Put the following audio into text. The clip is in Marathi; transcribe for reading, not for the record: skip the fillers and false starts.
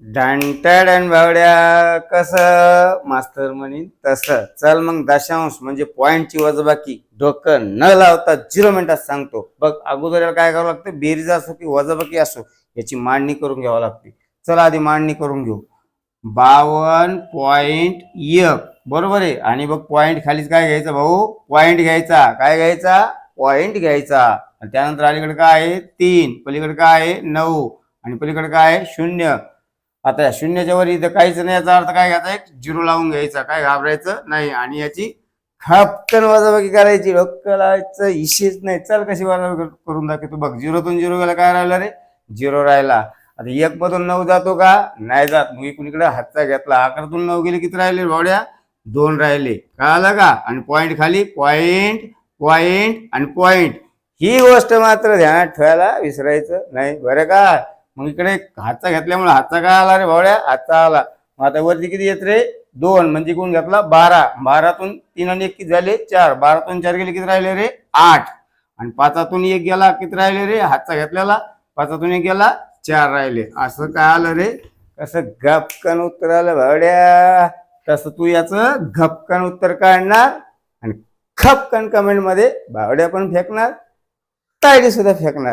ढांटण भावड्या कसं मास्तर म्हणीन तसं. चल मग दशांश म्हणजे पॉइंटची वजाबाकी डोकं न लावता 0 मिनिटात सांगतो बघ. अगोदर याला काय करावं लागतं, बेरीज असो की वजाबाकी असो याची मांडणी करून घ्यावं लागते. चल आधी मांडणी करून घेऊ. 52.1 बरोबर आहे. आणि बघ पॉइंट खालीच काय घ्यायचा भाऊ, पॉइंट घ्यायचा. काय घ्यायचा, पॉइंट घ्यायचा. आणि त्यानंतर अलीकडे काय आहे 3, पलीकडे काय आहे 9 आणि पलीकडे काय आहे 0. आता या शून्याच्या वर इथं काहीच नाही, याचा अर्थ काय घ्यायचा, एक 0 लावून घ्यायचा. काय घाबरायचं नाही. आणि याची खपकन वजाबाकी करायची, डोकं लावायचं इशेच नाही. चल कशी वजाबाकी करून दाखवतो बघ. 0तून 0 गेला काय राहिला रे, 0 राहिला. आता 1 मधून 9 जातो का, नाही जात. मग कुणीकडे हातचा घेतला. 11तून 9 गेले किती राहिले भावड्या, 2 राहिले. कळालं का. आणि पॉइंट खाली पॉइंट पॉइंट आणि पॉइंट. ही गोष्ट मात्र ध्यानात ठेवायला विसरायचं नाही बरं का. मग इकडे हातचा घेतल्यामुळे हातचा काय आला रे भावड्या, हातचा आला. मग आता वरती किती येत रे, 2 म्हणजे कोण घेतला 12. 12तून 3 आणि 1 किती झाले 4. 12तून 4 गेले किती राहिले रे 8. आणि 5तून 1 गेला किती राहिले रे, हातचा घेतलेला 5तून 1 गेला 4 राहिले. असं काय आलं रे, कसं गपकन उत्तर आलं भावड्या. तसं तू याचं गपकन उत्तर काढणार आणि खपकन कमेंट मध्ये भावड्या पण फेकणार, तायडी सुद्धा फेकणार.